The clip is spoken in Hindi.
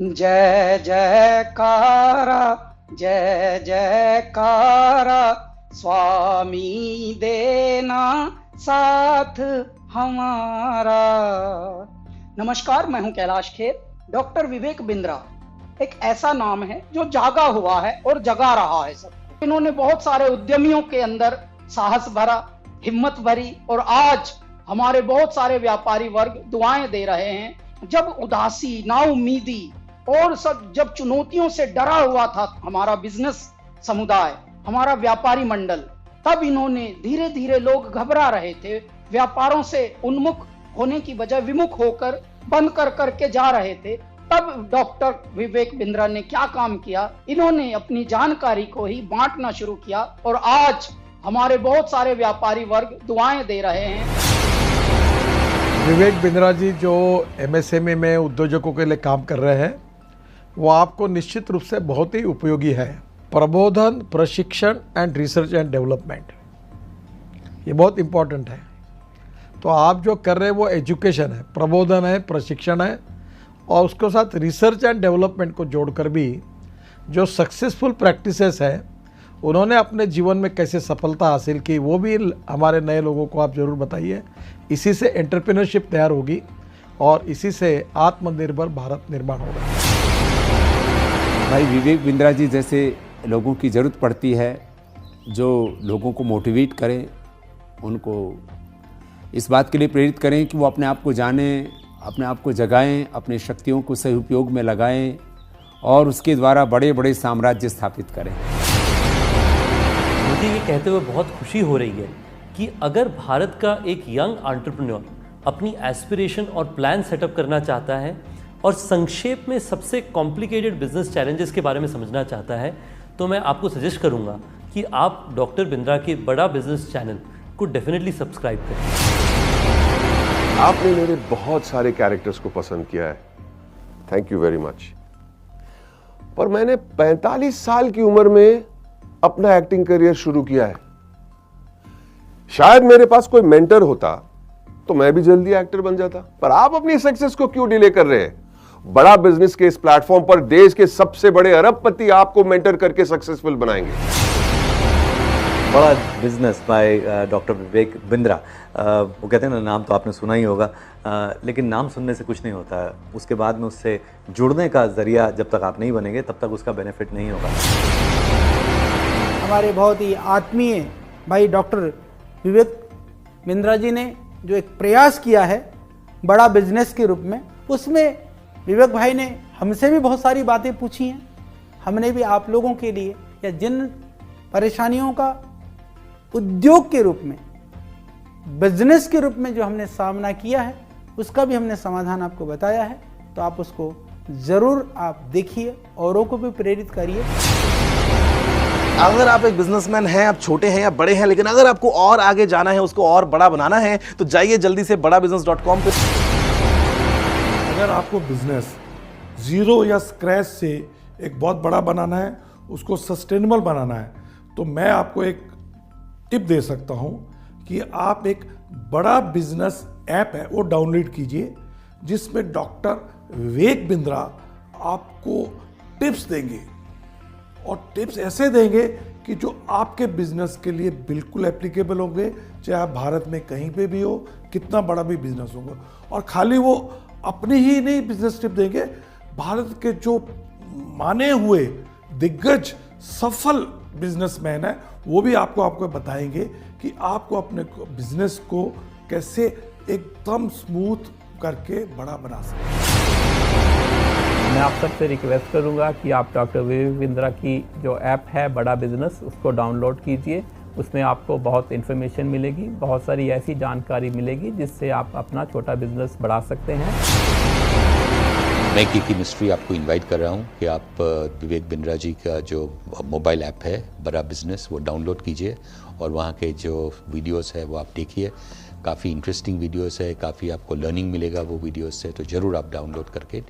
जय जयकारा, जय जयकारा, स्वामी देना साथ हमारा। नमस्कार, मैं हूं कैलाश खेर। डॉक्टर विवेक बिंद्रा एक ऐसा नाम है जो जागा हुआ है और जगा रहा है सब। इन्होंने बहुत सारे उद्यमियों के अंदर साहस भरा, हिम्मत भरी, और आज हमारे बहुत सारे व्यापारी वर्ग दुआएं दे रहे हैं। जब उदासी, नाउम्मीदी और सब जब चुनौतियों से डरा हुआ था हमारा बिजनेस समुदाय, हमारा व्यापारी मंडल, तब इन्होंने धीरे धीरे, लोग घबरा रहे थे, व्यापारों से उन्मुख होने की बजाय विमुख होकर बंद कर करके जा रहे थे, तब डॉक्टर विवेक बिंद्रा ने क्या काम किया, इन्होंने अपनी जानकारी को ही बांटना शुरू किया और आज हमारे बहुत सारे व्यापारी वर्ग दुआएं दे रहे हैं। विवेक बिंद्रा जी जो एमएसएमई में उद्योजकों के लिए काम कर रहे हैं, वो आपको निश्चित रूप से बहुत ही उपयोगी है। प्रबोधन, प्रशिक्षण एंड रिसर्च एंड डेवलपमेंट, ये बहुत इम्पोर्टेंट है। तो आप जो कर रहे हैं वो एजुकेशन है, प्रबोधन है, प्रशिक्षण है, और उसके साथ रिसर्च एंड डेवलपमेंट को जोड़कर भी जो सक्सेसफुल प्रैक्टिसेस है, उन्होंने अपने जीवन में कैसे सफलता हासिल की, वो भी हमारे नए लोगों को आप ज़रूर बताइए। इसी से एंटरप्रेन्योरशिप तैयार होगी और इसी से आत्मनिर्भर भारत निर्माण होगा। भाई विवेक बिंद्रा जी जैसे लोगों की ज़रूरत पड़ती है, जो लोगों को मोटिवेट करें, उनको इस बात के लिए प्रेरित करें कि वो अपने आप को जानें, अपने आप को जगाएं, अपनी शक्तियों को सही उपयोग में लगाएं और उसके द्वारा बड़े बड़े साम्राज्य स्थापित करें। मुझे ये कहते हुए बहुत खुशी हो रही है कि अगर भारत का एक यंग एंटरप्रेन्योर अपनी एस्पिरेशन और प्लान सेटअप करना चाहता है और संक्षेप में सबसे कॉम्प्लिकेटेड बिजनेस चैलेंजेस के बारे में समझना चाहता है, तो मैं आपको सजेस्ट करूंगा कि आप डॉक्टर बिंद्रा के बड़ा बिजनेस चैनल को डेफिनेटली सब्सक्राइब करें। आपने मेरे बहुत सारे कैरेक्टर्स को पसंद किया है, थैंक यू वेरी मच। पर मैंने 45 साल की उम्र में अपना एक्टिंग करियर शुरू किया है। शायद मेरे पास कोई मेंटर होता तो मैं भी जल्दी एक्टर बन जाता। पर आप अपनी सक्सेस को क्यों डिले कर रहे हैं? बड़ा बिजनेस के इस प्लेटफॉर्म पर देश के सबसे बड़े अरबपति आपको मेंटर करके सक्सेसफुल बनाएंगे। बड़ा business by doctor Vivek Bindra. वो कहते हैं ना, नाम तो आपने सुना ही होगा, लेकिन नाम सुनने से कुछ नहीं होता है। उसके बाद में उससे जुड़ने का जरिया जब तक आप नहीं बनेंगे तब तक उसका बेनिफिट नहीं होगा। हमारे बहुत ही आत्मीय भाई डॉक्टर विवेक बिंद्रा जी ने जो एक प्रयास किया है बड़ा बिजनेस के रूप में, उसमें विवेक भाई ने हमसे भी बहुत सारी बातें पूछी हैं। हमने भी आप लोगों के लिए, या जिन परेशानियों का उद्योग के रूप में, बिजनेस के रूप में जो हमने सामना किया है, उसका भी हमने समाधान आपको बताया है। तो आप उसको ज़रूर आप देखिए, औरों को भी प्रेरित करिए। अगर आप एक बिजनेसमैन हैं, आप छोटे हैं या बड़े हैं, लेकिन अगर आपको और आगे जाना है, उसको और बड़ा बनाना है, तो जाइए जल्दी से badabusiness.com पे। अगर आपको बिजनेस जीरो या स्क्रैच से एक बहुत बड़ा बनाना है, उसको सस्टेनेबल बनाना है, तो मैं आपको एक टिप दे सकता हूं कि आप एक बड़ा बिजनेस ऐप है वो डाउनलोड कीजिए, जिसमें डॉक्टर विवेक बिंद्रा आपको टिप्स देंगे, और टिप्स ऐसे देंगे कि जो आपके बिजनेस के लिए बिल्कुल एप्लीकेबल होंगे, चाहे आप भारत में कहीं पे भी हो, कितना बड़ा भी बिजनेस होगा। और खाली वो अपनी ही नहीं बिजनेस टिप देंगे, भारत के जो माने हुए दिग्गज सफल बिजनेसमैन है, वो भी आपको बताएंगे कि आपको अपने बिजनेस को कैसे एकदम स्मूथ करके बड़ा बना सकते। मैं आप सबसे रिक्वेस्ट करूंगा कि आप डॉक्टर विवेक बिंद्रा की जो ऐप है बड़ा बिजनेस, उसको डाउनलोड कीजिए। उसमें आपको बहुत इन्फॉर्मेशन मिलेगी, बहुत सारी ऐसी जानकारी मिलेगी जिससे आप अपना छोटा बिजनेस बढ़ा सकते हैं। मैं की मिस्ट्री आपको इनवाइट कर रहा हूं कि आप विवेक बिंद्रा जी का जो मोबाइल ऐप है बड़ा बिजनेस, वो डाउनलोड कीजिए और वहाँ के जो वीडियोस है वो आप देखिए। काफ़ी इंटरेस्टिंग वीडियोस है, काफ़ी आपको लर्निंग मिलेगा वो वीडियोस से, तो ज़रूर आप डाउनलोड करके